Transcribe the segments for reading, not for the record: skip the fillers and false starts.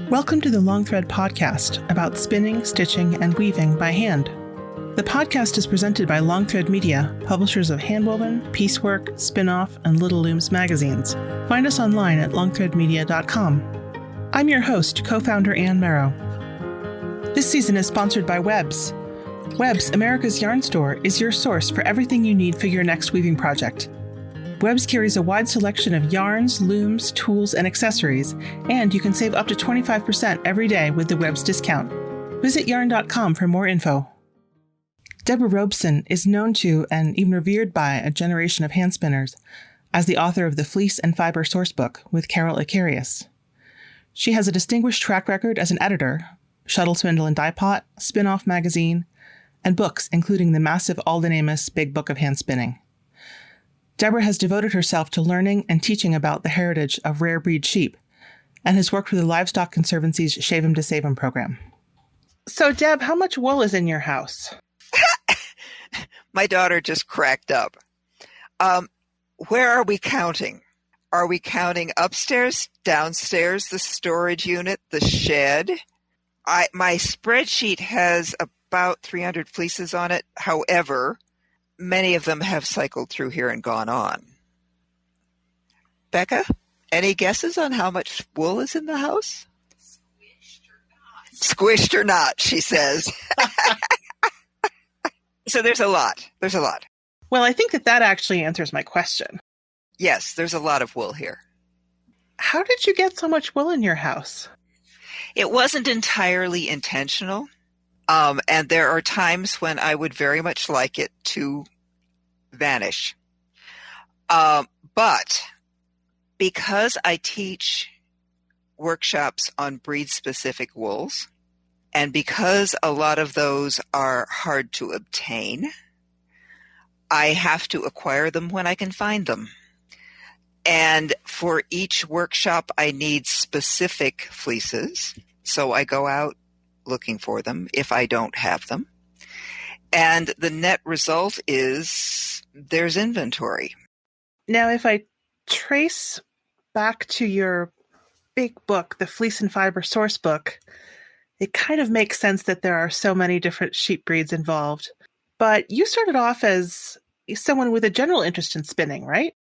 Welcome to the Long Thread podcast about spinning, stitching, and weaving by hand. The podcast is presented by Long Thread Media, publishers of Handwoven, Piecework, Spinoff, and Little Looms magazines. Find us online at longthreadmedia.com. I'm your host, co-founder Anne Merrow. This season is sponsored by Webs. Webs, America's yarn store, is your source for everything you need for your next weaving project. Webs carries a wide selection of yarns, looms, tools, and accessories, and you can save up to 25% every day with the Webs discount. Visit yarn.com for more info. Deborah Robson is known to and even revered by a generation of hand spinners as the author of the Fleece and Fiber Sourcebook with Carol Icarius. She has a distinguished track record as an editor, Shuttle Spindle and Die Pot, Spin-Off magazine, and books including the massive Alden Amos Big Book of Hand Spinning. Deborah has devoted herself to learning and teaching about the heritage of rare breed sheep and has worked for the Livestock Conservancy's Shave 'em to Save 'em program. So, Deb, how much wool is in your house? My daughter just cracked up. Where are we counting? Are we counting upstairs, downstairs, the storage unit, the shed? My spreadsheet has about 300 fleeces on it. However, many of them have cycled through here and gone on. Becca, any guesses on how much wool is in the house? Squished or not, she says. So there's a lot. There's a lot. Well, I think that actually answers my question. Yes, there's a lot of wool here. How did you get so much wool in your house? It wasn't entirely intentional. And there are times when I would very much like it to vanish. But because I teach workshops on breed-specific wools, and because a lot of those are hard to obtain, I have to acquire them when I can find them. And for each workshop, I need specific fleeces. So I go out looking for them if I don't have them. And the net result is there's inventory. Now, if I trace back to your big book, the Fleece and Fiber Sourcebook, it kind of makes sense that there are so many different sheep breeds involved. But you started off as someone with a general interest in spinning, right?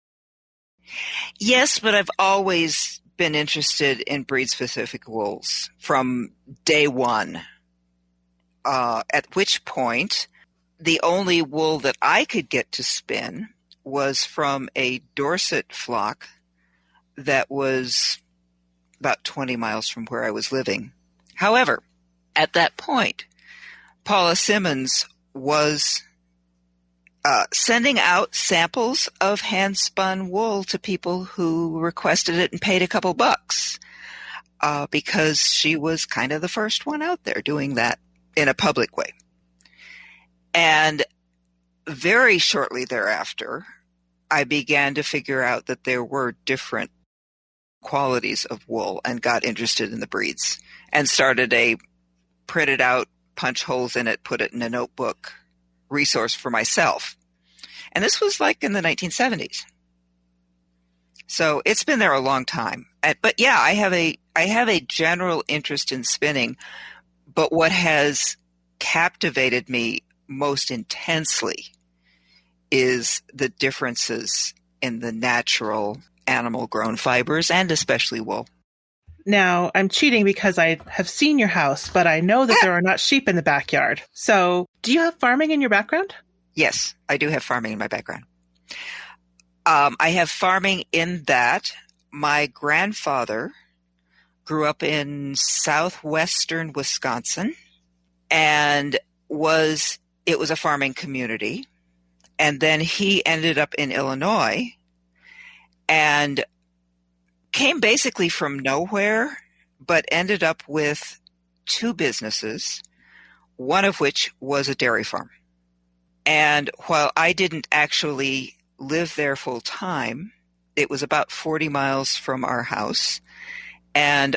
Yes, but I've always been interested in breed-specific wools from day one, at which point the only wool that I could get to spin was from a Dorset flock that was about 20 miles from where I was living. However, at that point, Paula Simmons was sending out samples of hand-spun wool to people who requested it and paid a couple bucks because she was kind of the first one out there doing that in a public way. And very shortly thereafter, I began to figure out that there were different qualities of wool and got interested in the breeds and started a printed out, punch holes in it, put it in a notebook resource for myself. And this was like in the 1970s. So it's been there a long time. But yeah, I have a general interest in spinning, but what has captivated me most intensely is the differences in the natural animal-grown fibers and especially wool. Now, I'm cheating because I have seen your house, but I know that there are not sheep in the backyard. So, do you have farming in your background? Yes, I do have farming in my background. I have farming in that my grandfather grew up in southwestern Wisconsin, and it was a farming community. And then he ended up in Illinois and came basically from nowhere, but ended up with two businesses, one of which was a dairy farm. And while I didn't actually live there full time, it was about 40 miles from our house. And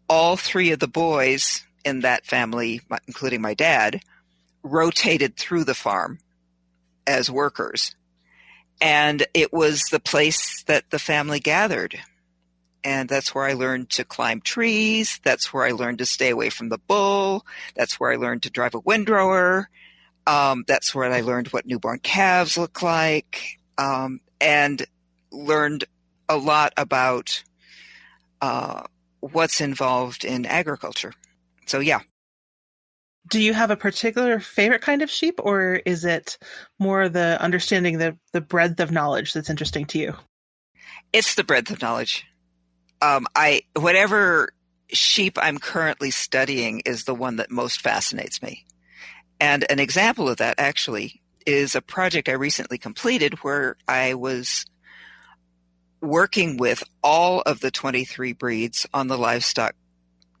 all three of the boys in that family, including my dad, rotated through the farm as workers. And it was the place that the family gathered. And that's where I learned to climb trees. That's where I learned to stay away from the bull. That's where I learned to drive a windrower. That's where I learned what newborn calves look like, and learned a lot about what's involved in agriculture. So, yeah. Do you have a particular favorite kind of sheep, or is it more the understanding the breadth of knowledge that's interesting to you? It's the breadth of knowledge. Whatever sheep I'm currently studying is the one that most fascinates me. And an example of that actually is a project I recently completed where I was working with all of the 23 breeds on the Livestock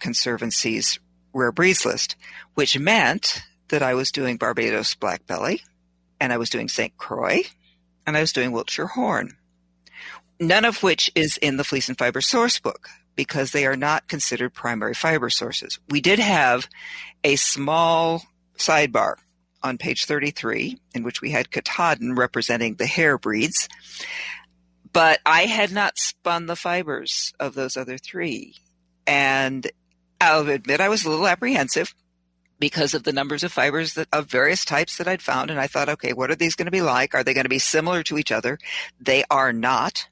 Conservancy's rare breeds list, which meant that I was doing Barbados Black Belly, and I was doing St. Croix, and I was doing Wiltshire Horn, none of which is in the Fleece and Fiber source book because they are not considered primary fiber sources. We did have a small sidebar on page 33 in which we had Katahdin representing the hair breeds, but I had not spun the fibers of those other three. And I'll admit I was a little apprehensive because of the numbers of fibers of various types that I'd found. And I thought, okay, what are these going to be like? Are they going to be similar to each other? They are not.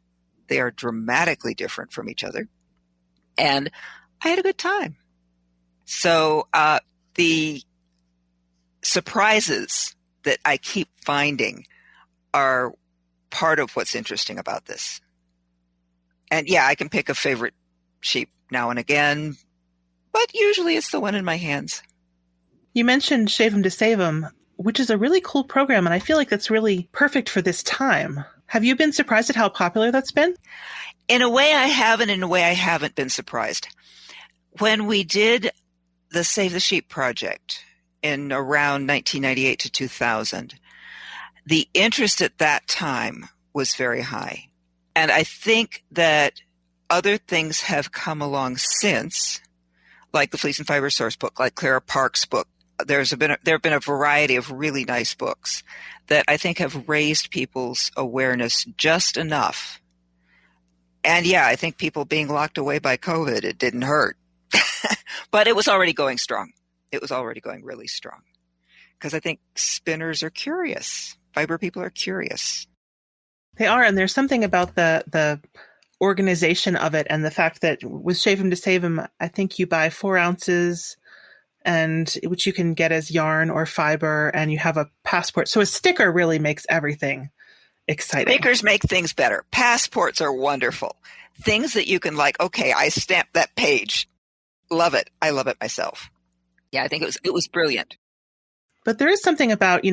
They are dramatically different from each other. And I had a good time. So the surprises that I keep finding are part of what's interesting about this. And yeah, I can pick a favorite sheep now and again, but usually it's the one in my hands. You mentioned Shave 'em to Save 'em, which is a really cool program, and I feel like that's really perfect for this time. Have you been surprised at how popular that's been? In a way I have, and in a way I haven't been surprised. When we did the Save the Sheep project in around 1998 to 2000, the interest at that time was very high. And I think that other things have come along since, like the Fleece and Fiber source book, like Clara Park's book. There have been a variety of really nice books that I think have raised people's awareness just enough. And yeah, I think people being locked away by COVID, it didn't hurt. But it was already going strong. It was already going really strong. Because I think spinners are curious. Fiber people are curious. They are, and there's something about the organization of it and the fact that with Shave 'em to Save 'em, I think you buy 4 ounces, and which you can get as yarn or fiber, and you have a passport. So a sticker really makes everything exciting. Stickers make things better. Passports are wonderful. Things that you can okay, I stamped that page. Love it. I love it myself. Yeah, I think it was brilliant. But there is something about,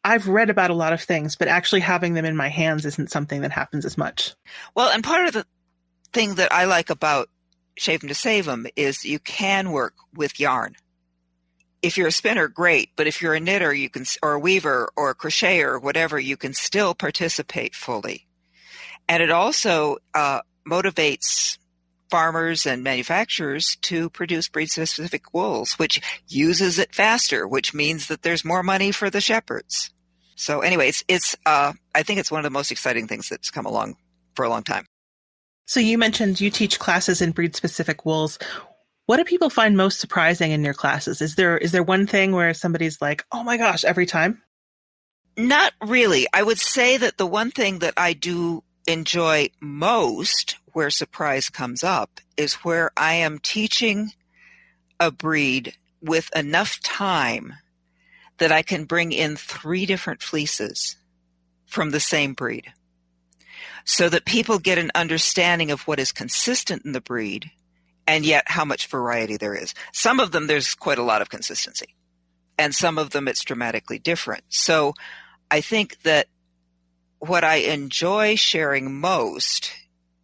I've read about a lot of things, but actually having them in my hands isn't something that happens as much. Well, and part of the thing that I like about Shave 'em to Save 'em is you can work with yarn. If you're a spinner, great. But if you're a knitter, or a weaver or a crocheter or whatever, you can still participate fully. And it also motivates farmers and manufacturers to produce breed-specific wools, which uses it faster, which means that there's more money for the shepherds. So anyway, I think it's one of the most exciting things that's come along for a long time. So you mentioned you teach classes in breed-specific wools. What do people find most surprising in your classes? Is there one thing where somebody's like, oh my gosh, every time? Not really. I would say that the one thing that I do enjoy most, where surprise comes up, is where I am teaching a breed with enough time that I can bring in 3 different fleeces from the same breed, so that people get an understanding of what is consistent in the breed and yet how much variety there is. Some of them, there's quite a lot of consistency, and some of them it's dramatically different. So I think that what I enjoy sharing most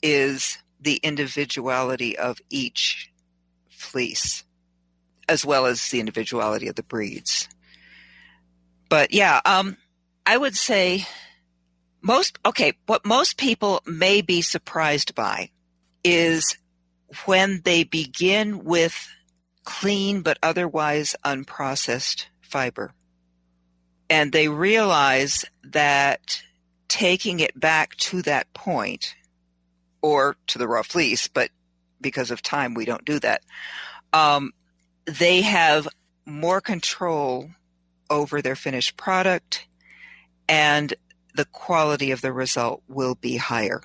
is the individuality of each fleece, as well as the individuality of the breeds. But yeah, I would say what most people may be surprised by is when they begin with clean but otherwise unprocessed fiber, and they realize that taking it back to that point or to the raw fleece, but because of time, we don't do that. They have more control over their finished product, and the quality of the result will be higher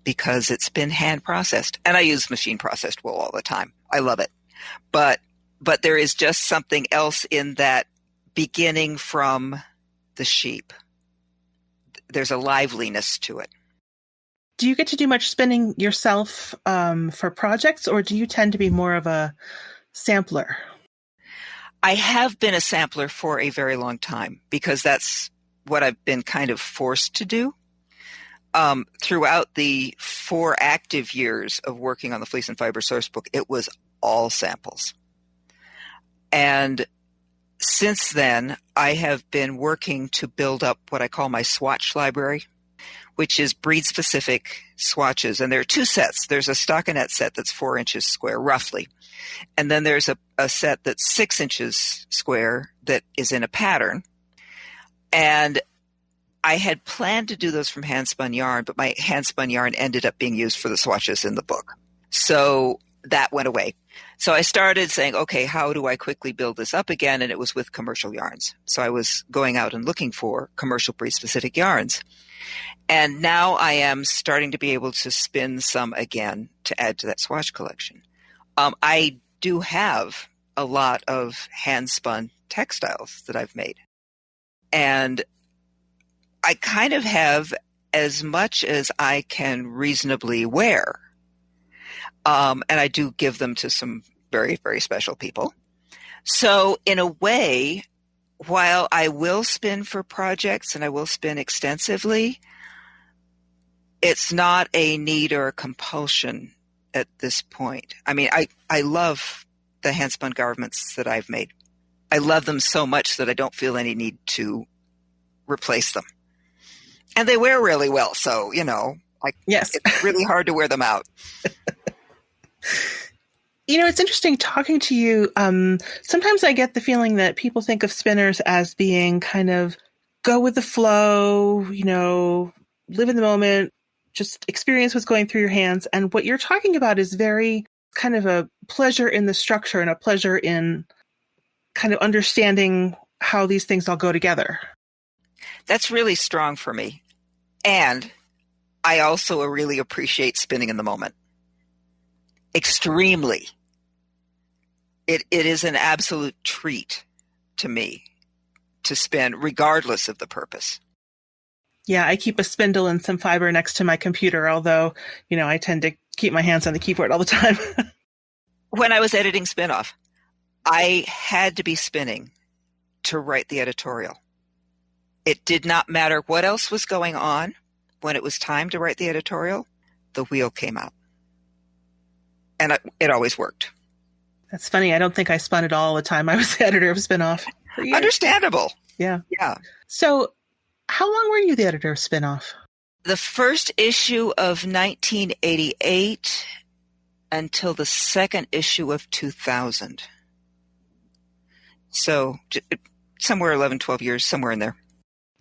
because it's been hand processed. And I use machine processed wool all the time. I love it. But there is just something else in that beginning from the sheep. There's a liveliness to it. Do you get to do much spinning yourself for projects, or do you tend to be more of a sampler? I have been a sampler for a very long time because that's what I've been kind of forced to do. Throughout the 4 active years of working on the Fleece and Fiber Sourcebook, it was all samples. And since then, I have been working to build up what I call my swatch library, which is breed-specific swatches. And there are 2 sets. There's a stockinette set that's 4 inches square, roughly. And then there's a set that's 6 inches square that is in a pattern. And I had planned to do those from hand-spun yarn, but my hand-spun yarn ended up being used for the swatches in the book. So that went away. So I started saying, okay, how do I quickly build this up again? And it was with commercial yarns. So I was going out and looking for commercial breed-specific yarns. And now I am starting to be able to spin some again to add to that swatch collection. I do have a lot of hand-spun textiles that I've made. And I kind of have as much as I can reasonably wear. And I do give them to some very, very special people. So in a way, while I will spin for projects and I will spin extensively, it's not a need or a compulsion at this point. I mean, I love the hand-spun garments that I've made. I love them so much that I don't feel any need to replace them. And they wear really well, so, yes, it's really hard to wear them out. It's interesting talking to you. Sometimes I get the feeling that people think of spinners as being kind of go with the flow, live in the moment, just experience what's going through your hands. And what you're talking about is very kind of a pleasure in the structure and a pleasure in kind of understanding how these things all go together. That's really strong for me. And I also really appreciate spinning in the moment. Extremely. It is an absolute treat to me to spin, regardless of the purpose. Yeah, I keep a spindle and some fiber next to my computer, although, I tend to keep my hands on the keyboard all the time. When I was editing Spin-Off, I had to be spinning to write the editorial. It did not matter what else was going on. When it was time to write the editorial, the wheel came out. And it always worked. That's funny. I don't think I spun at all the time I was the editor of Spin-Off. Understandable. Yeah. Yeah. So how long were you the editor of Spin-Off? The first issue of 1988 until the second issue of 2000. So somewhere 11, 12 years, somewhere in there.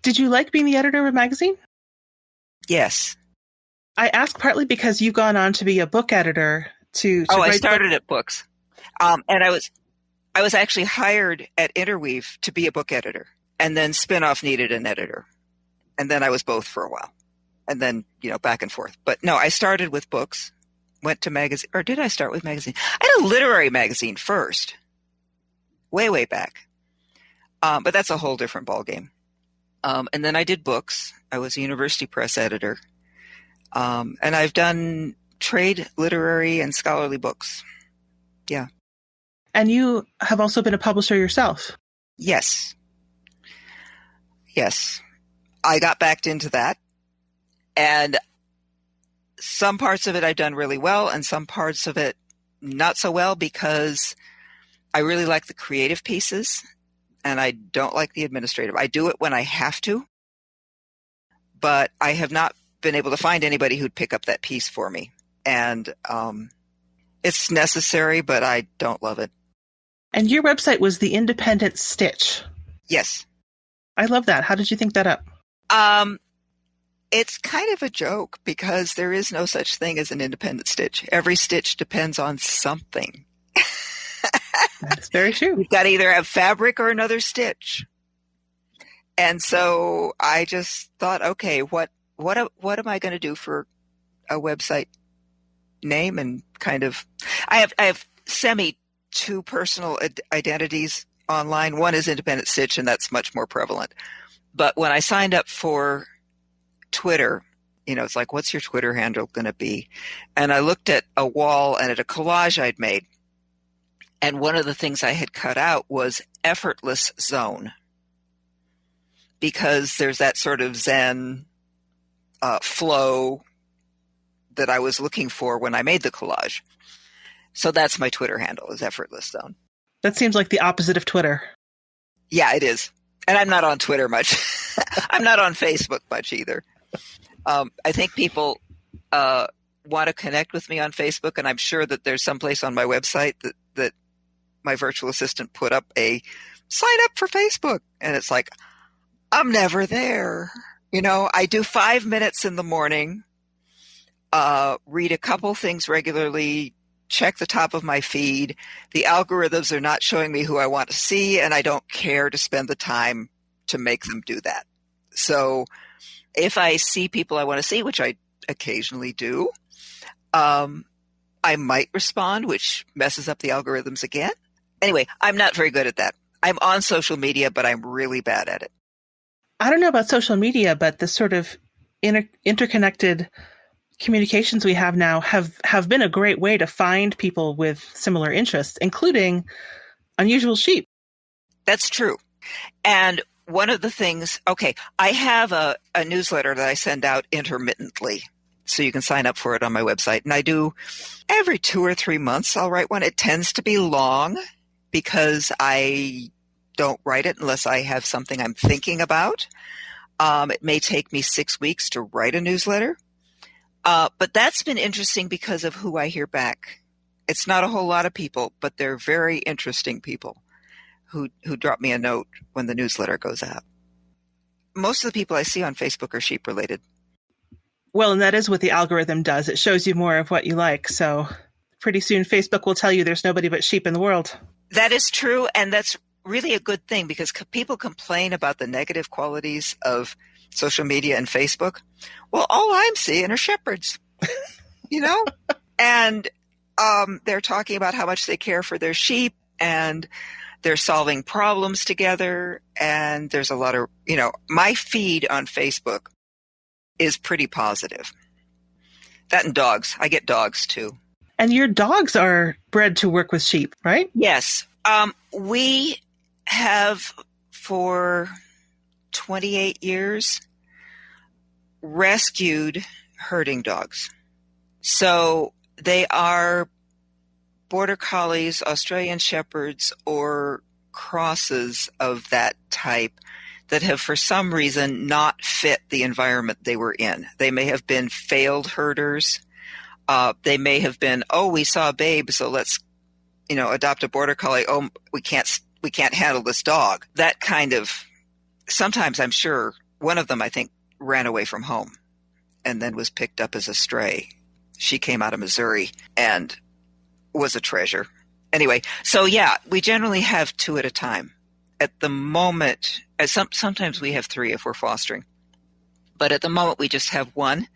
Did you like being the editor of a magazine? Yes. I ask partly because you've gone on to be a book editor to I started at books. And I was actually hired at Interweave to be a book editor. And then Spin-Off needed an editor. And then I was both for a while. And then, back and forth. But no, I started with books, went to magazine, or did I start with magazine? I had a literary magazine first. Way, way back. But that's a whole different ballgame. And then I did books. I was a university press editor. And I've done trade, literary, and scholarly books. Yeah. And you have also been a publisher yourself. Yes. Yes. I got back into that. And some parts of it I've done really well, and some parts of it not so well, because I really like the creative pieces and I don't like the administrative. I do it when I have to, but I have not been able to find anybody who'd pick up that piece for me. And it's necessary, but I don't love it. And your website was The Independent Stitch. Yes. I love that. How did you think that up? It's kind of a joke because there is no such thing as an independent stitch. Every stitch depends on something. That's very true. You've got to either have fabric or another stitch. And so I just thought, okay, what am I going to do for a website name? And kind of, I have two personal identities online. One is Independent Stitch, and that's much more prevalent. But when I signed up for Twitter, it's like, what's your Twitter handle going to be? And I looked at a wall and at a collage I'd made. And one of the things I had cut out was effortless zone, because there's that sort of Zen flow that I was looking for when I made the collage. So that's my Twitter handle, is effortless zone. That seems like the opposite of Twitter. Yeah, it is. And I'm not on Twitter much. I'm not on Facebook much either. I think people want to connect with me on Facebook, and I'm sure that there's some place on my website that my virtual assistant put up a sign up for Facebook. And it's like, I'm never there. I do 5 minutes in the morning, read a couple things regularly, check the top of my feed. The algorithms are not showing me who I want to see, and I don't care to spend the time to make them do that. So if I see people I want to see, which I occasionally do, I might respond, which messes up the algorithms again. Anyway, I'm not very good at that. I'm on social media, but I'm really bad at it. I don't know about social media, but the sort of interconnected communications we have now have been a great way to find people with similar interests, including unusual sheep. That's true. And one of the things, I have a newsletter that I send out intermittently, so you can sign up for it on my website. And I do every 2 or 3 months, I'll write one. It tends to be long because I don't write it unless I have something I'm thinking about. It may take me 6 weeks to write a newsletter. But that's been interesting because of who I hear back. It's not a whole lot of people, but they're very interesting people who drop me a note when the newsletter goes out. Most of the people I see on Facebook are sheep related. Well, and that is what the algorithm does. It shows you more of what you like. So pretty soon Facebook will tell you there's nobody but sheep in the world. That is true. And that's really a good thing, because people complain about the negative qualities of social media and Facebook. Well, all I'm seeing are shepherds, and they're talking about how much they care for their sheep, and they're solving problems together. And there's a lot of, my feed on Facebook is pretty positive. That and dogs. I get dogs too. And your dogs are bred to work with sheep, right? Yes. We have for 28 years rescued herding dogs. So they are border collies, Australian shepherds, or crosses of that type that have for some reason not fit the environment they were in. They may have been failed herders. They may have been, we saw a babe, so let's, adopt a border collie. Oh, we can't handle this dog. That kind of, sometimes I'm sure one of them, I think, ran away from home and then was picked up as a stray. She came out of Missouri and was a treasure. Anyway, so yeah, we generally have 2 at a time. At the moment, sometimes we have 3 if we're fostering. But at the moment, we just have 1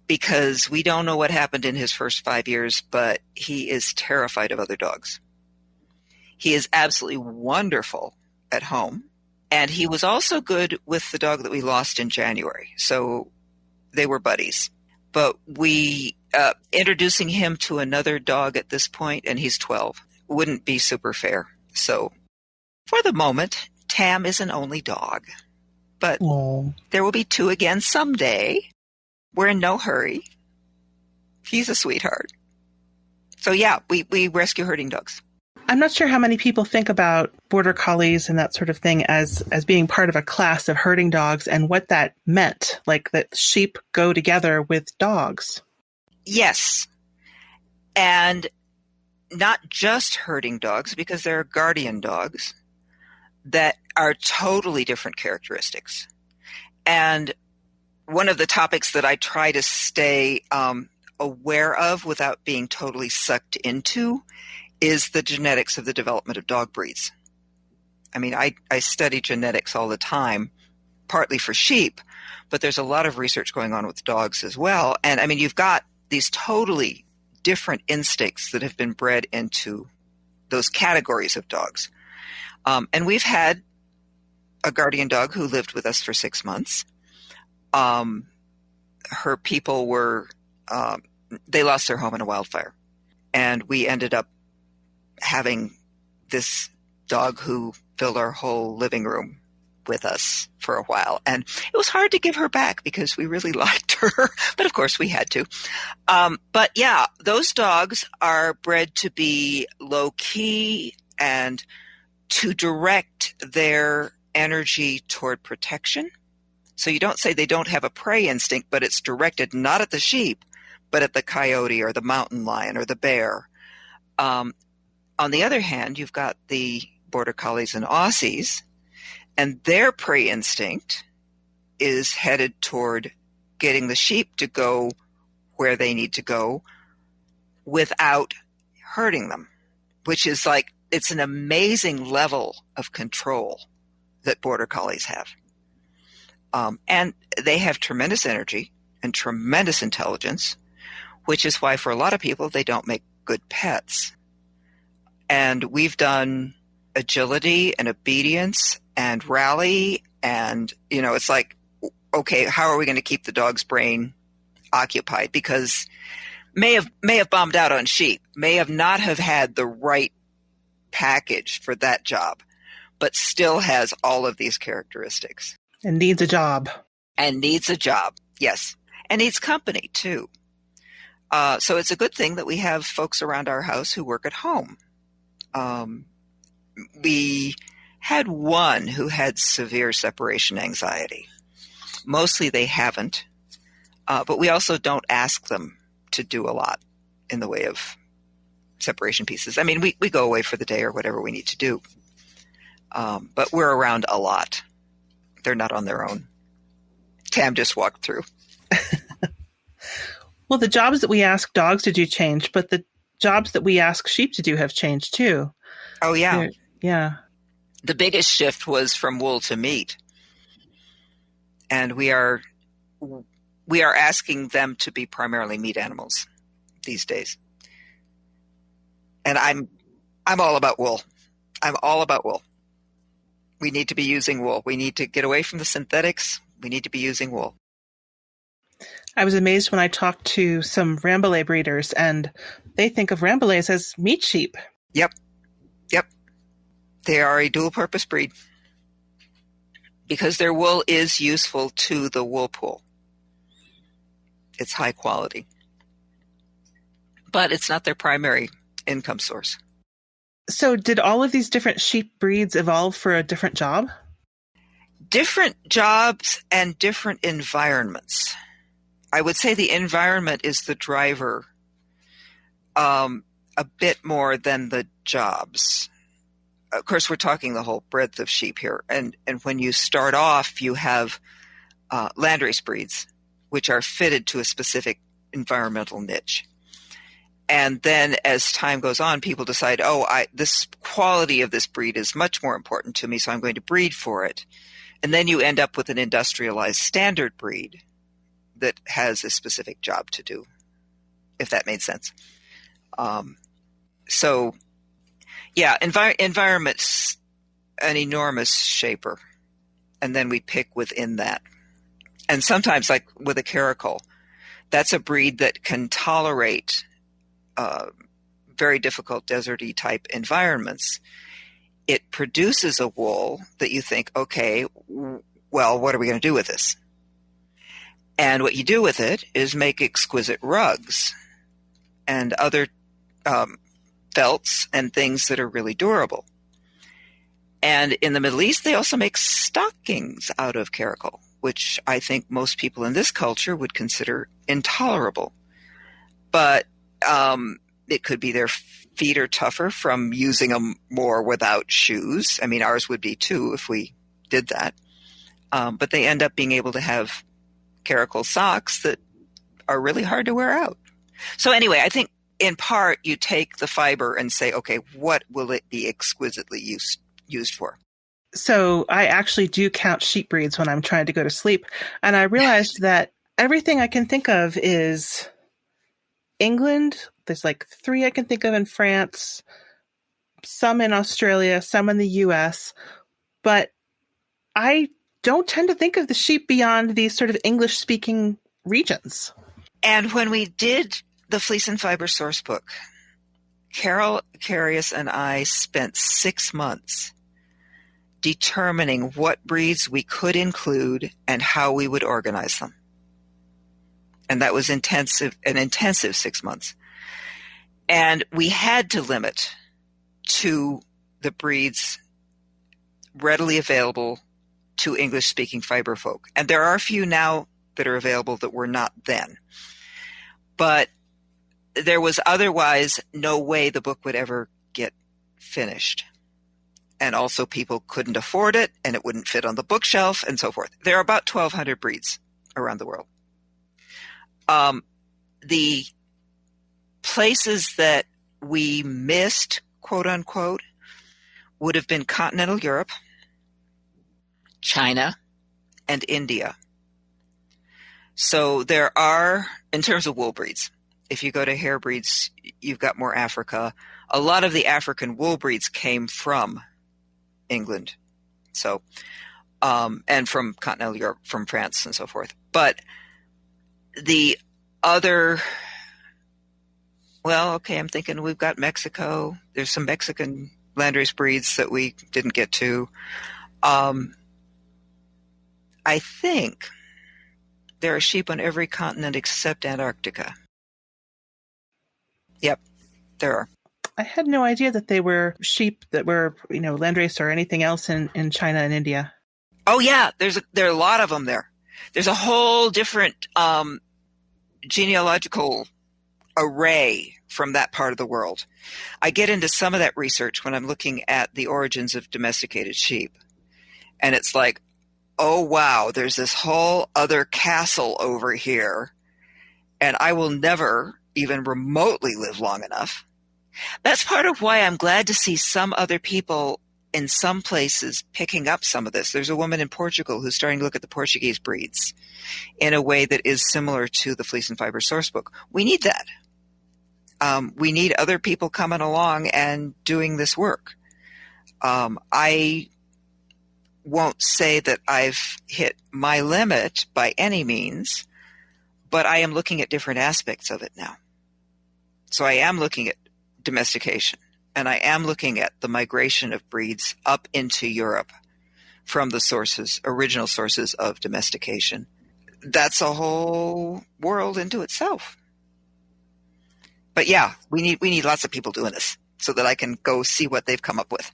because we don't know what happened in his first 5 years, but he is terrified of other dogs. He is absolutely wonderful at home. And he was also good with the dog that we lost in January. So they were buddies. But we, introducing him to another dog at this point, and he's 12, wouldn't be super fair. So for the moment, Tam is an only dog. But there will be 2 again someday. We're in no hurry. He's a sweetheart. So yeah, we rescue herding dogs. I'm not sure how many people think about border collies and that sort of thing as being part of a class of herding dogs and what that meant, like that sheep go together with dogs. Yes. And not just herding dogs, because there are guardian dogs that are totally different characteristics. And one of the topics that I try to stay aware of without being totally sucked into is the genetics of the development of dog breeds. I mean, I study genetics all the time, partly for sheep, but there's a lot of research going on with dogs as well. And I mean, you've got these totally different instincts that have been bred into those categories of dogs. And we've had a guardian dog who lived with us for 6 months. Her people were, they lost their home in a wildfire. And we ended up having this dog who filled our whole living room with us for a while. And it was hard to give her back because we really liked her, but of course we had to. But yeah, those dogs are bred to be low key and to direct their energy toward protection. So you don't say they don't have a prey instinct, but it's directed not at the sheep, but at the coyote or the mountain lion or the bear. On the other hand, you've got the Border Collies and Aussies, and their prey instinct is headed toward getting the sheep to go where they need to go without hurting them, which is like, it's an amazing level of control that Border Collies have. And they have tremendous energy and tremendous intelligence, which is why for a lot of people, they don't make good pets. And we've done agility and obedience and rally. And, you know, it's like, okay, how are we going to keep the dog's brain occupied? Because may have bombed out on sheep, may have not have had the right package for that job, but still has all of these characteristics. And needs a job. And needs a job, yes. And needs company, too. So it's a good thing that we have folks around our house who work at home. We had one who had severe separation anxiety. Mostly they haven't, but we also don't ask them to do a lot in the way of separation pieces. I mean, we go away for the day or whatever we need to do, but we're around a lot. They're not on their own. Tam just walked through. Well, the jobs that we ask dogs to do change, but the jobs that we ask sheep to do have changed too. Oh, yeah. Yeah. The biggest shift was from wool to meat. And we are asking them to be primarily meat animals these days. And I'm all about wool. I'm all about wool. We need to be using wool. We need to get away from the synthetics. We need to be using wool. I was amazed when I talked to some Rambouillet breeders, and they think of Rambouillets as meat sheep. Yep. They are a dual-purpose breed because their wool is useful to the wool pool. It's high quality. But it's not their primary income source. So did all of these different sheep breeds evolve for a different job? Different jobs and different environments. I would say the environment is the driver a bit more than the jobs. Of course, we're talking the whole breadth of sheep here. And when you start off, you have landrace breeds, which are fitted to a specific environmental niche. And then as time goes on, people decide, this quality of this breed is much more important to me, so I'm going to breed for it. And then you end up with an industrialized standard breed that has a specific job to do, if that made sense. Environment's an enormous shaper, and then we pick within that. And sometimes, like with a caracal, that's a breed that can tolerate very difficult deserty type environments. It produces a wool that you think, okay, well, what are we going to do with this? And what you do with it is make exquisite rugs and other felts and things that are really durable. And in the Middle East, they also make stockings out of caracal, which I think most people in this culture would consider intolerable. But it could be their feet are tougher from using them more without shoes. I mean, ours would be too if we did that. But they end up being able to have caracal socks that are really hard to wear out. So anyway, I think in part you take the fiber and say, okay, what will it be exquisitely used for? So I actually do count sheep breeds when I'm trying to go to sleep. And I realized that everything I can think of is England. There's like 3 I can think of in France, some in Australia, some in the US. But I don't tend to think of the sheep beyond these sort of English-speaking regions. And when we did the Fleece and Fiber source book, Carol Carius and I spent 6 months determining what breeds we could include and how we would organize them. And that was an intensive 6 months. And we had to limit to the breeds readily available to English-speaking fiber folk. And there are a few now that are available that were not then. But there was otherwise no way the book would ever get finished. And also people couldn't afford it, and it wouldn't fit on the bookshelf, and so forth. There are about 1,200 breeds around the world. The places that we missed, quote unquote, would have been continental Europe, China, and India. So there are, in terms of wool breeds, if you go to hair breeds, you've got more Africa. A lot of the African wool breeds came from England, so and from continental Europe, from France and so forth. But the other, well, okay, I'm thinking we've got Mexico. There's some Mexican landrace breeds that we didn't get to. I think there are sheep on every continent except Antarctica. Yep, there are. I had no idea that they were sheep that were, landrace or anything else in China and India. Oh yeah, there are a lot of them there. There's a whole different genealogical array from that part of the world. I get into some of that research when I'm looking at the origins of domesticated sheep. And it's like, oh wow, there's this whole other castle over here, and I will never even remotely live long enough. That's part of why I'm glad to see some other people in some places picking up some of this. There's a woman in Portugal who's starting to look at the Portuguese breeds in a way that is similar to the Fleece and Fiber source book. We need that. We need other people coming along and doing this work. I won't say that I've hit my limit by any means, but I am looking at different aspects of it now. So I am looking at domestication, and I am looking at the migration of breeds up into Europe from the original sources of domestication. That's a whole world into itself. But yeah, we need lots of people doing this so that I can go see what they've come up with.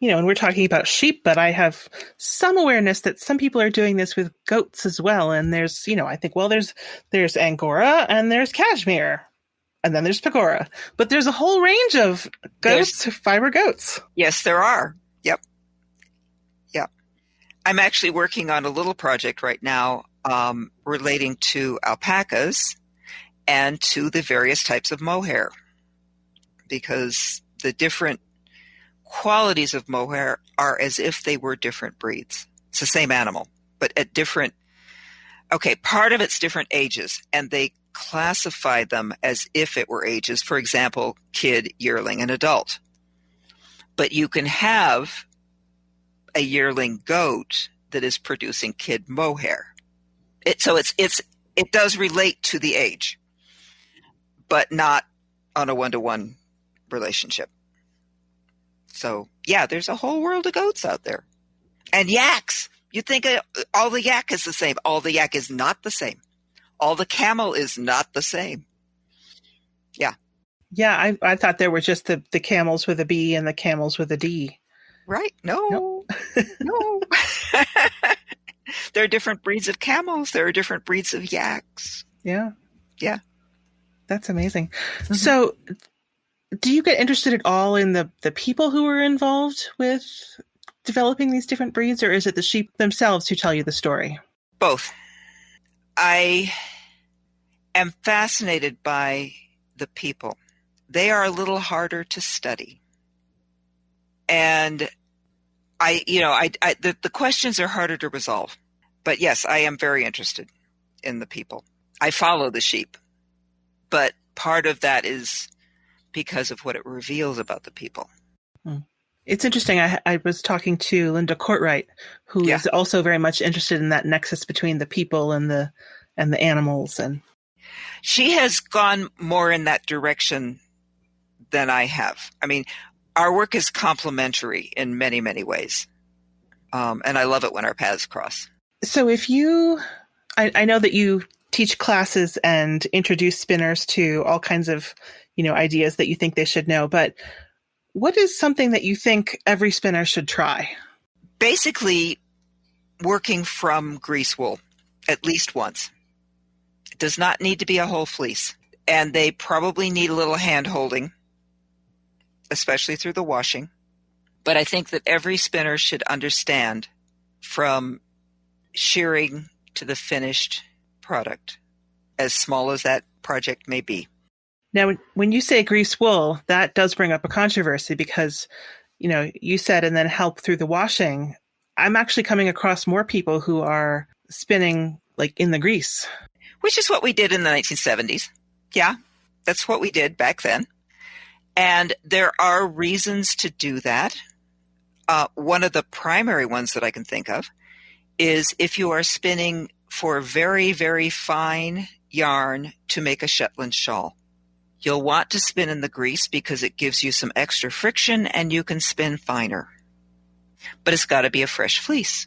And we're talking about sheep, but I have some awareness that some people are doing this with goats as well. And there's, I think, well, there's Angora and there's Cashmere. And then there's Pagora. But there's a whole range of goats, fiber goats. Yes, there are. Yep. I'm actually working on a little project right now relating to alpacas and to the various types of mohair. Because the different qualities of mohair are as if they were different breeds. It's the same animal, but at different... Okay, part of it's different ages, and they classify them as if it were ages. For example, kid, yearling, and adult. But you can have a yearling goat that is producing kid mohair. It does relate to the age, but not on a one-to-one relationship. So yeah, there's a whole world of goats out there. And yaks. You think all the yak is the same. All the yak is not the same. All the camel is not the same. Yeah. Yeah, I thought there were just the camels with a B and the camels with a D. Right. No. Nope. No. There are different breeds of camels. There are different breeds of yaks. Yeah. Yeah. That's amazing. Mm-hmm. So do you get interested at all in the people who are involved with developing these different breeds, or is it the sheep themselves who tell you the story? Both. I am fascinated by the people. They are a little harder to study. And the questions are harder to resolve. But yes, I am very interested in the people. I follow the sheep, but part of that is because of what it reveals about the people. It's interesting. I was talking to Linda Courtwright, who is also very much interested in that nexus between the people and the animals. And she has gone more in that direction than I have. I mean, our work is complementary in many, many ways. And I love it when our paths cross. So I know that you teach classes and introduce spinners to all kinds of, ideas that you think they should know, but what is something that you think every spinner should try? Basically, working from grease wool at least once. It does not need to be a whole fleece. And they probably need a little hand holding, especially through the washing. But I think that every spinner should understand from shearing to the finished product, as small as that project may be. Now, when you say grease wool, that does bring up a controversy because, you said and then help through the washing. I'm actually coming across more people who are spinning like in the grease. Which is what we did in the 1970s. Yeah, that's what we did back then. And there are reasons to do that. One of the primary ones that I can think of is if you are spinning for very, very fine yarn to make a Shetland shawl. You'll want to spin in the grease because it gives you some extra friction and you can spin finer. But it's got to be a fresh fleece.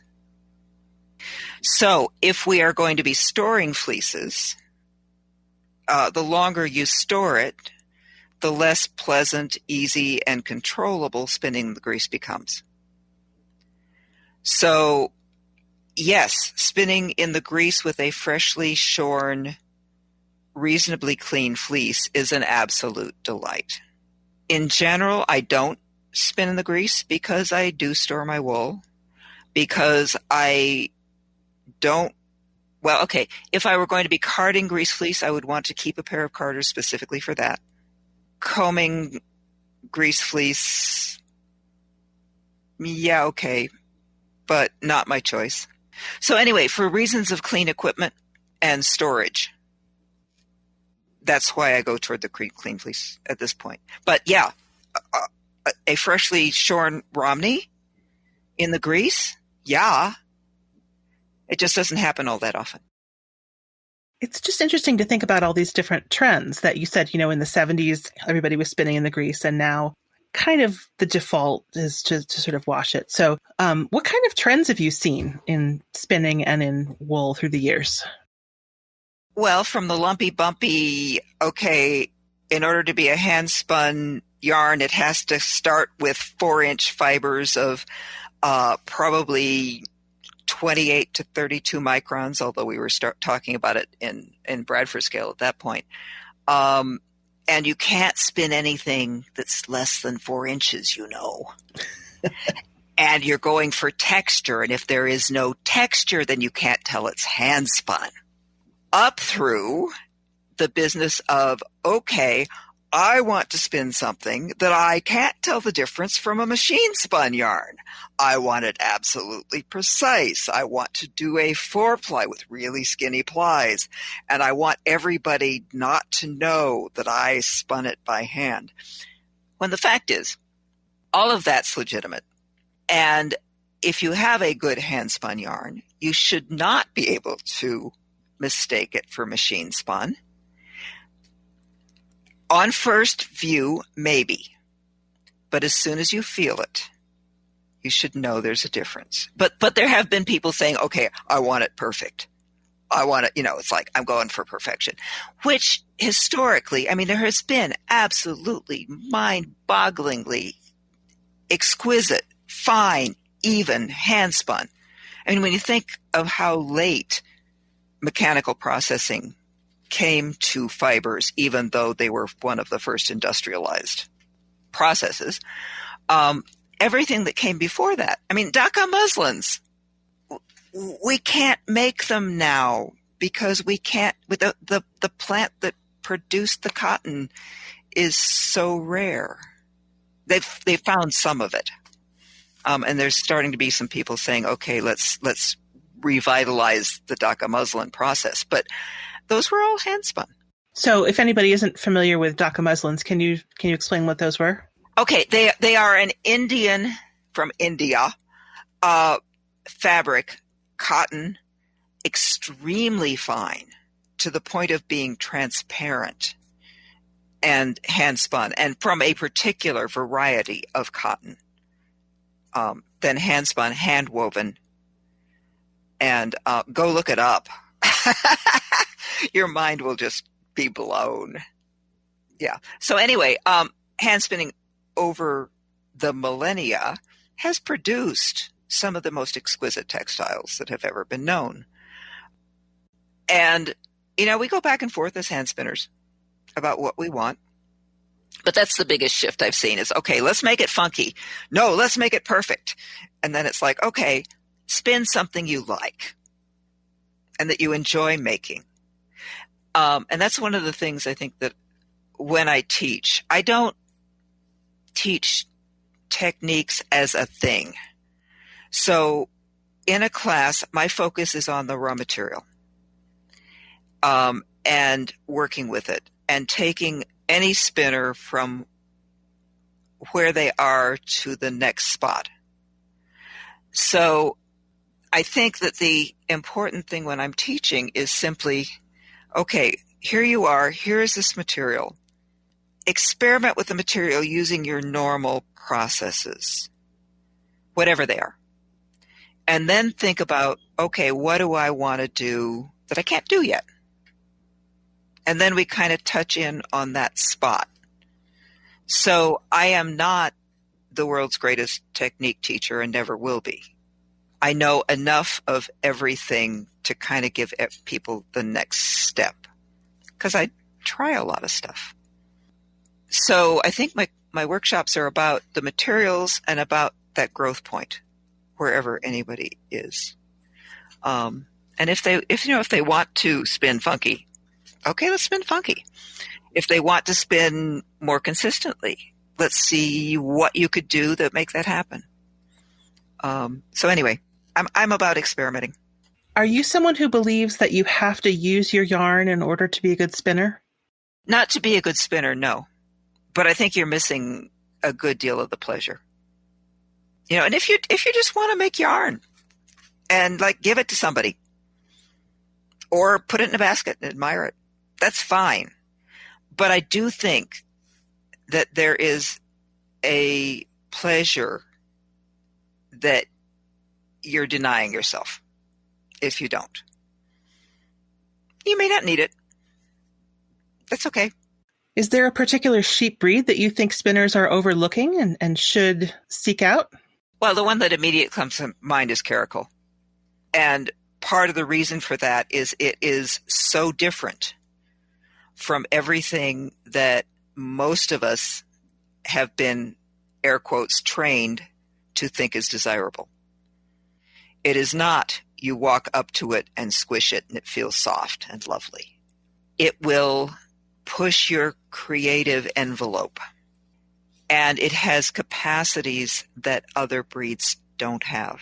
So if we are going to be storing fleeces, the longer you store it, the less pleasant, easy, and controllable spinning the grease becomes. So, yes, spinning in the grease with a freshly shorn, reasonably clean fleece is an absolute delight. In general, I don't spin in the grease because I do store my wool, because I don't. Well, okay, if I were going to be carding grease fleece, I would want to keep a pair of carders specifically for that. Combing grease fleece, yeah, okay, but not my choice. So anyway, for reasons of clean equipment and storage, that's why I go toward the clean fleece at this point. But yeah, a freshly shorn Romney in the grease, yeah. It just doesn't happen all that often. It's just interesting to think about all these different trends that you said, in the 70s, everybody was spinning in the grease, and now kind of the default is to sort of wash it. So what kind of trends have you seen in spinning and in wool through the years? Well, from the lumpy bumpy, okay, in order to be a hand spun yarn, it has to start with 4-inch fibers of probably 28 to 32 microns, although we were talking about it in Bradford scale at that point. And you can't spin anything that's less than 4 inches, And you're going for texture. And if there is no texture, then you can't tell it's hand spun. Up through the business of, okay, I want to spin something that I can't tell the difference from a machine spun yarn. I want it absolutely precise. I want to do a 4-ply with really skinny plies. And I want everybody not to know that I spun it by hand. When the fact is, all of that's legitimate. And if you have a good hand spun yarn, you should not be able to mistake it for machine spun. On first view, maybe. But as soon as you feel it, you should know there's a difference. But there have been people saying, okay, I want it perfect. I want it, it's like I'm going for perfection. Which historically, there has been absolutely mind-bogglingly exquisite, fine, even hand spun. When you think of how late mechanical processing came to fibers, even though they were one of the first industrialized processes, everything that came before that. Dhaka muslins, we can't make them now because we can't, with the plant that produced the cotton is so rare. They've found some of it. And there's starting to be some people saying, okay, let's revitalize the Dhaka muslin process. But those were all hand spun. So if anybody isn't familiar with Dhaka muslins, can you explain what those were? Okay, they are an Indian from India fabric, cotton, extremely fine to the point of being transparent, and hand spun, and from a particular variety of cotton. Then hand spun, hand woven, and go look it up. Your mind will just be blown. Yeah. So anyway, hand spinning over the millennia has produced some of the most exquisite textiles that have ever been known. And, we go back and forth as hand spinners about what we want. But that's the biggest shift I've seen is, okay, let's make it funky. No, let's make it perfect. And then it's like, okay, spin something you like and that you enjoy making. And that's one of the things I think that when I teach, I don't teach techniques as a thing. So in a class, my focus is on the raw material and working with it and taking any spinner from where they are to the next spot. So I think that the important thing when I'm teaching is simply, okay, here you are, here is this material. Experiment with the material using your normal processes, whatever they are. And then think about, okay, what do I want to do that I can't do yet? And then we kind of touch in on that spot. So I am not the world's greatest technique teacher and never will be. I know enough of everything to kind of give people the next step because I try a lot of stuff. So I think my workshops are about the materials and about that growth point wherever anybody is. And if they want to spin funky, okay, let's spin funky. If they want to spin more consistently, let's see what you could do that make that happen. So anyway, I'm about experimenting. Are you someone who believes that you have to use your yarn in order to be a good spinner? Not to be a good spinner, no. But I think you're missing a good deal of the pleasure. And if you just want to make yarn and give it to somebody or put it in a basket and admire it, that's fine. But I do think that there is a pleasure that you're denying yourself if you don't. You may not need it. That's okay. Is there a particular sheep breed that you think spinners are overlooking and should seek out? Well, the one that immediately comes to mind is caracal. And part of the reason for that is it is so different from everything that most of us have been, air quotes, trained to think is desirable. It is not you walk up to it and squish it and it feels soft and lovely. It will push your creative envelope. And it has capacities that other breeds don't have,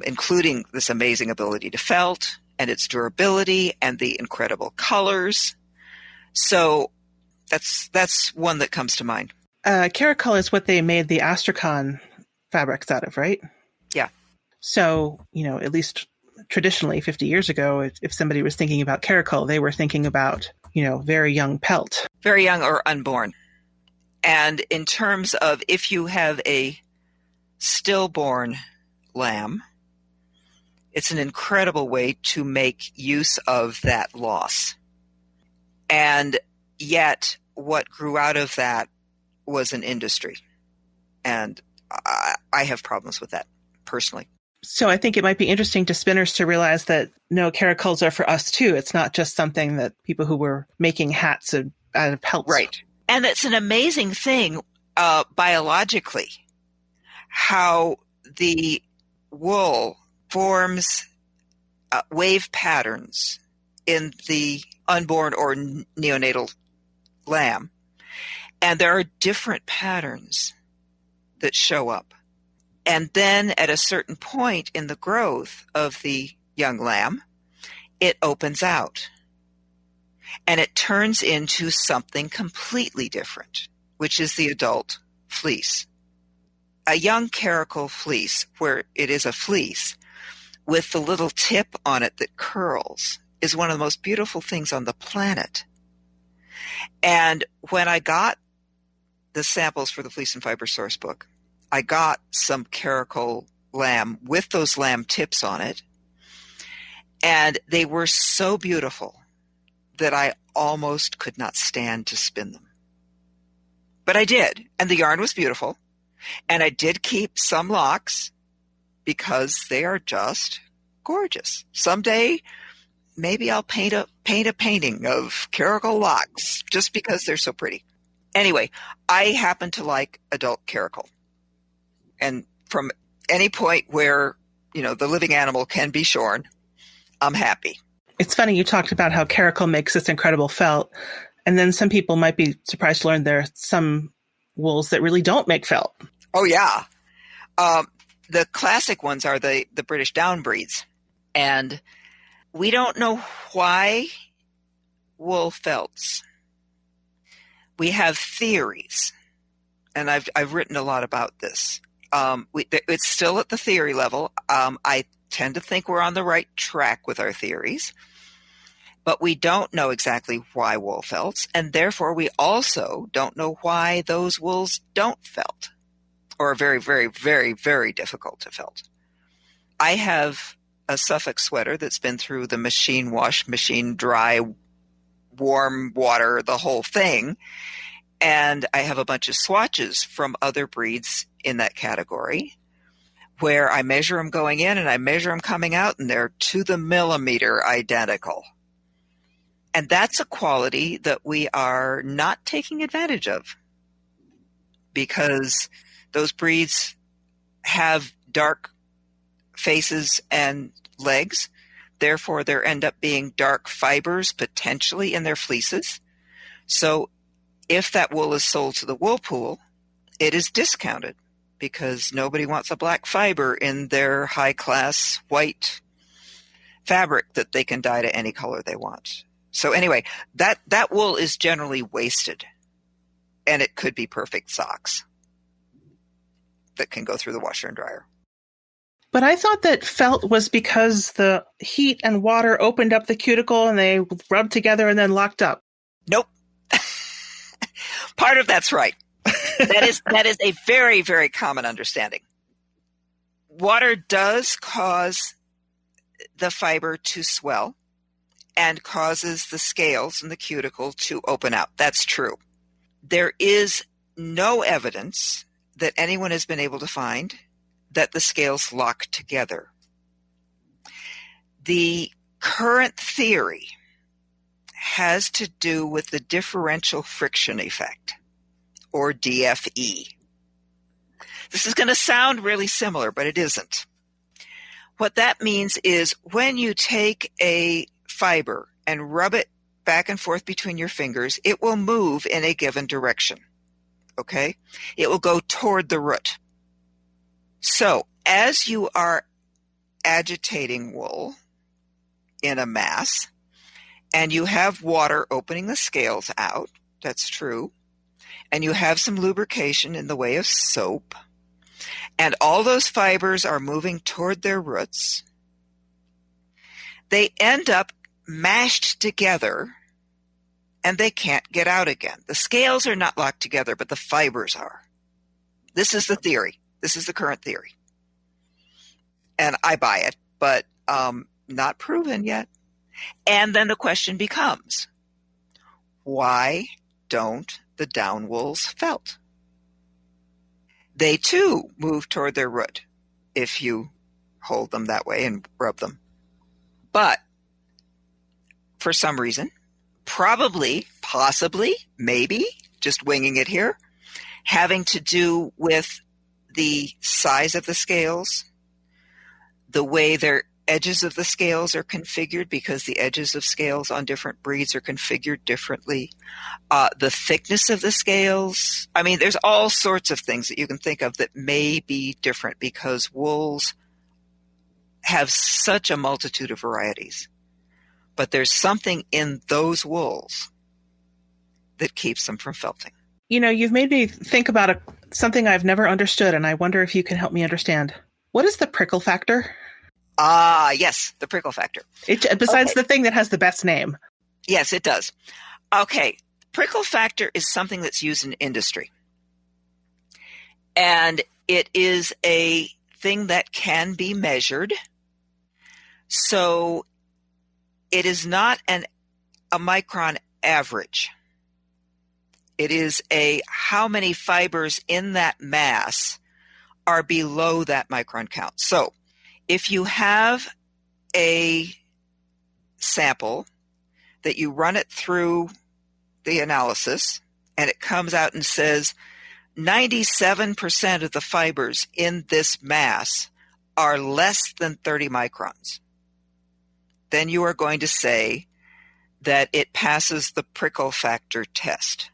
including this amazing ability to felt and its durability and the incredible colors. So that's one that comes to mind. Caracal is what they made the Astrakhan fabrics out of, right? Yeah. So, at least traditionally 50 years ago, if somebody was thinking about caracal, they were thinking about, very young pelt. Very young or unborn. And in terms of if you have a stillborn lamb, it's an incredible way to make use of that loss. And yet what grew out of that was an industry. And I have problems with that personally. So I think it might be interesting to spinners to realize that no, caracals are for us too. It's not just something that people who were making hats out of pelts. Right. And it's an amazing thing biologically, how the wool forms wave patterns in the unborn or neonatal lamb. And there are different patterns that show up. And then at a certain point in the growth of the young lamb, it opens out. And it turns into something completely different, which is the adult fleece. A young caracal fleece, where it is a fleece, with the little tip on it that curls, is one of the most beautiful things on the planet. And when I got the samples for the Fleece and Fiber source book, I got some caracal lamb with those lamb tips on it. And they were so beautiful that I almost could not stand to spin them. But I did. And the yarn was beautiful. And I did keep some locks because they are just gorgeous. Someday, maybe I'll paint a painting of caracal locks just because they're so pretty. Anyway, I happen to like adult caracal. And from any point where, the living animal can be shorn, I'm happy. It's funny you talked about how caracal makes this incredible felt. And then some people might be surprised to learn there are some wools that really don't make felt. Oh, yeah. The classic ones are the British down breeds. And we don't know why wool felts. We have theories. And I've written a lot about this. It's still at the theory level. I tend to think we're on the right track with our theories. But we don't know exactly why wool felts, and therefore we also don't know why those wools don't felt, or are very, very, very, very difficult to felt. I have a Suffolk sweater that's been through the machine wash, machine dry, warm water, the whole thing, and I have a bunch of swatches from other breeds in that category where I measure them going in and I measure them coming out, and they're to the millimeter identical. And that's a quality that we are not taking advantage of because those breeds have dark faces and legs. Therefore, there end up being dark fibers potentially in their fleeces. So if that wool is sold to the wool pool, it is discounted because nobody wants a black fiber in their high-class white fabric that they can dye to any color they want. So anyway, that wool is generally wasted, and it could be perfect socks that can go through the washer and dryer. But I thought that felt was because the heat and water opened up the cuticle and they rubbed together and then locked up. Nope. Part of that's right. That is a very, very common understanding. Water does cause the fiber to swell and causes the scales in the cuticle to open out. That's true. There is no evidence that anyone has been able to find that the scales lock together. The current theory has to do with the differential friction effect, or DFE. This is going to sound really similar, but it isn't. What that means is when you take a fiber and rub it back and forth between your fingers, it will move in a given direction. Okay? It will go toward the root. So as you are agitating wool in a mass and you have water opening the scales out, that's true, and you have some lubrication in the way of soap, and all those fibers are moving toward their roots, they end up mashed together and they can't get out again. The scales are not locked together, but the fibers are. This is the theory. This is the current theory. And I buy it, but not proven yet. And then the question becomes, why don't the down wools felt? They too move toward their root if you hold them that way and rub them. But for some reason, probably, possibly, maybe, just winging it here, having to do with the size of the scales, the way they're edges of the scales are configured because the edges of scales on different breeds are configured differently. The thickness of the scales. I mean, there's all sorts of things that you can think of that may be different because wools have such a multitude of varieties. But there's something in those wools that keeps them from felting. You know, you've made me think about something I've never understood, and I wonder if you can help me understand. What is the prickle factor? Yes, the prickle factor. Besides the thing that has the best name. Yes, it does. Okay, prickle factor is something that's used in industry. And it is a thing that can be measured. So it is not a micron average. It is how many fibers in that mass are below that micron count. So if you have a sample that you run it through the analysis and it comes out and says 97% of the fibers in this mass are less than 30 microns, then you are going to say that it passes the prickle factor test.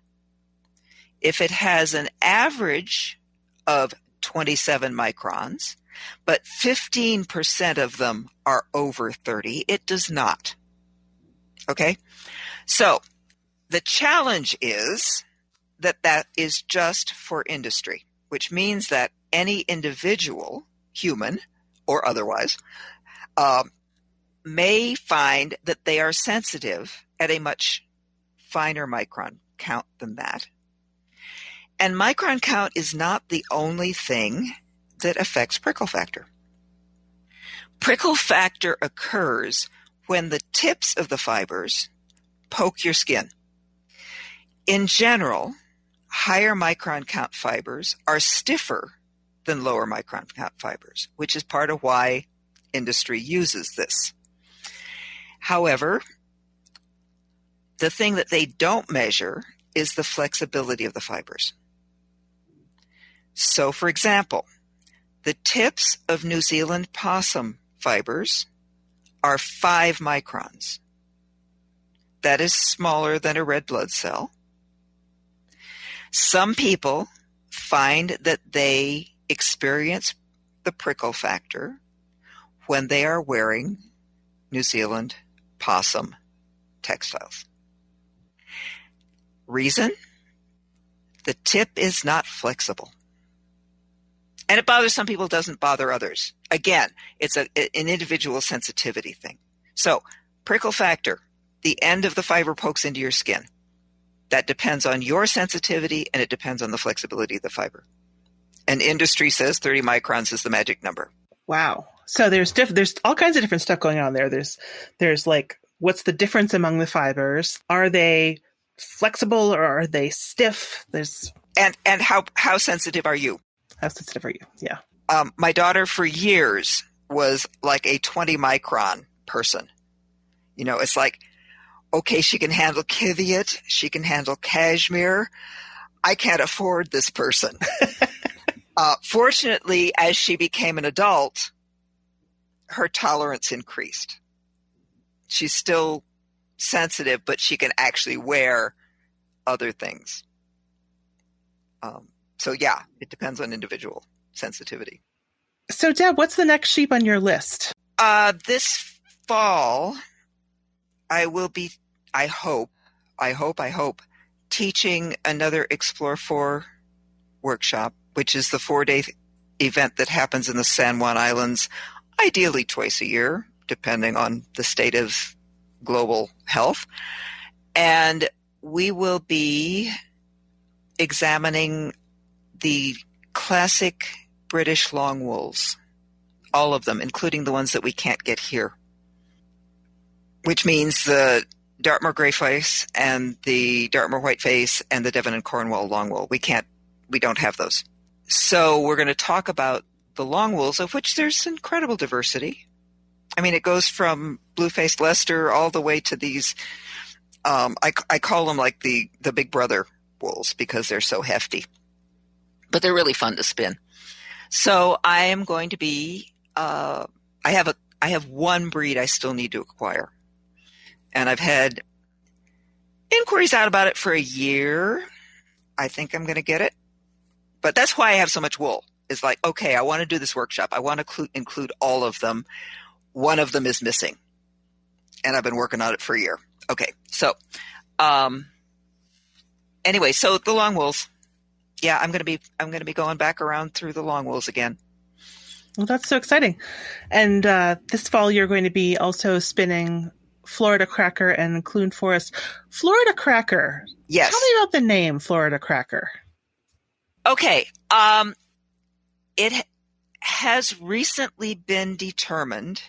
If it has an average of 27 microns, but 15% of them are over 30, it does not. Okay? So the challenge is that is just for industry, which means that any individual, human or otherwise, may find that they are sensitive at a much finer micron count than that. And micron count is not the only thing that affects prickle factor. Prickle factor occurs when the tips of the fibers poke your skin. In general, higher micron count fibers are stiffer than lower micron count fibers, which is part of why industry uses this. However, the thing that they don't measure is the flexibility of the fibers. So, for example, the tips of New Zealand possum fibers are 5 microns. That is smaller than a red blood cell. Some people find that they experience the prickle factor when they are wearing New Zealand possum textiles. Reason? The tip is not flexible. And it bothers some people, doesn't bother others. Again, it's an individual sensitivity thing. So, prickle factor, the end of the fiber pokes into your skin. That depends on your sensitivity, and it depends on the flexibility of the fiber. And industry says 30 microns is the magic number. Wow. So there's all kinds of different stuff going on there. There's like, what's the difference among the fibers? Are they flexible or are they stiff? And how sensitive are you? How sensitive are you? Yeah. My daughter for years was like a 20 micron person. You know, it's like, okay, she can handle Kiviot, she can handle cashmere. I can't afford this person. Fortunately, as she became an adult, her tolerance increased. She's still sensitive, but she can actually wear other things. So yeah, it depends on individual sensitivity. So Deb, what's the next sheep on your list? This fall, I will be, I hope, teaching another Explore 4 workshop, which is the 4-day event that happens in the San Juan Islands, ideally twice a year, depending on the state of global health. And we will be examining the classic British long wools, all of them, including the ones that we can't get here, which means the Dartmoor greyface and the Dartmoor whiteface and the Devon and Cornwall long wool. We don't have those. So we're going to talk about the long wools, of which there's incredible diversity. I mean, it goes from blue-faced Leicester all the way to these, I call them like the big brother wools because they're so hefty. But they're really fun to spin. So I am going to be, I I have one breed I still need to acquire. And I've had inquiries out about it for a year. I think I'm going to get it. But that's why I have so much wool. It's like, okay, I want to do this workshop. I want to include all of them. One of them is missing. And I've been working on it for a year. Okay, so anyway, so the long wools. Yeah, I'm going to be going back around through the long wools again. Well, that's so exciting. And this fall, you're going to be also spinning Florida Cracker and Clune Forest. Florida Cracker. Yes. Tell me about the name Florida Cracker. Okay. It has recently been determined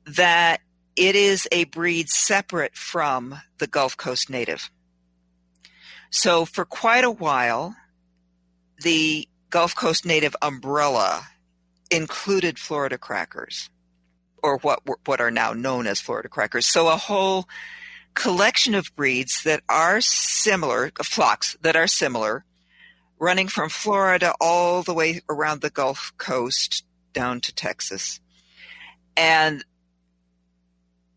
that it is a breed separate from the Gulf Coast native. So for quite a while, the Gulf Coast native umbrella included Florida Crackers, or what are now known as Florida Crackers. So a whole collection of breeds that are similar, flocks that are similar, running from Florida all the way around the Gulf Coast down to Texas. And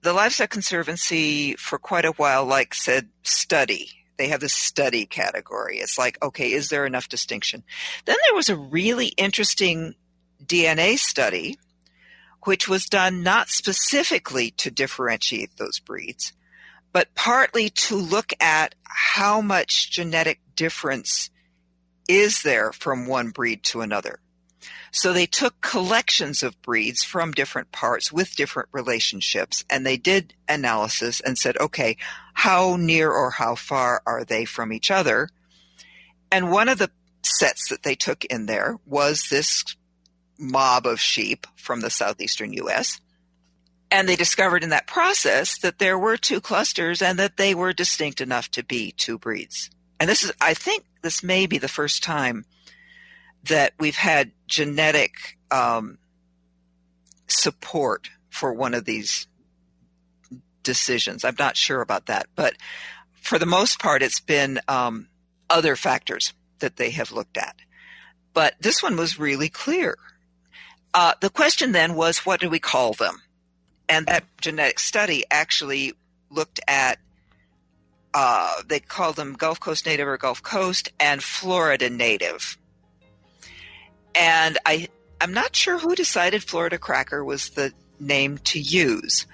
the Livestock Conservancy for quite a while said study. They have this study category. It's like, okay, is there enough distinction? Then there was a really interesting DNA study, which was done not specifically to differentiate those breeds, but partly to look at how much genetic difference is there from one breed to another. So they took collections of breeds from different parts with different relationships, and they did analysis and said, okay, how near or how far are they from each other? And one of the sets that they took in there was this mob of sheep from the southeastern U.S., and they discovered in that process that there were two clusters and that they were distinct enough to be two breeds. And I think this may be the first time that we've had genetic support for one of these decisions. I'm not sure about that, but for the most part, it's been other factors that they have looked at. But this one was really clear. The question then was, what do we call them? And that genetic study actually looked at, they called them Gulf Coast native or Gulf Coast and Florida native. And I'm not sure who decided Florida Cracker was the name to use,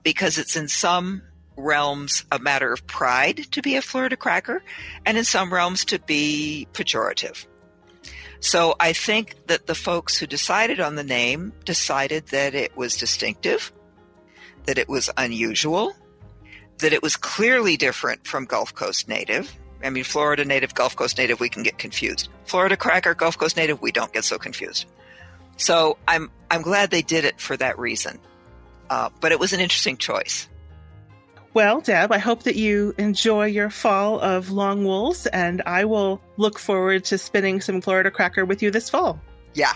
because it's in some realms a matter of pride to be a Florida Cracker, and in some realms to be pejorative. So I think that the folks who decided on the name decided that it was distinctive, that it was unusual, that it was clearly different from Gulf Coast native. I mean, Florida native, Gulf Coast native, we can get confused. Florida Cracker, Gulf Coast native, we don't get so confused. So I'm glad they did it for that reason. But it was an interesting choice. Well, Deb, I hope that you enjoy your fall of long wools, and I will look forward to spinning some Florida Cracker with you this fall. Yeah.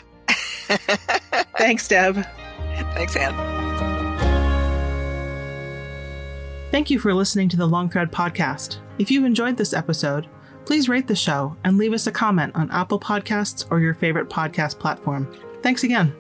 Thanks, Deb. Thanks, Anne. Thank you for listening to the Long Thread podcast. If you enjoyed this episode, please rate the show and leave us a comment on Apple Podcasts or your favorite podcast platform. Thanks again.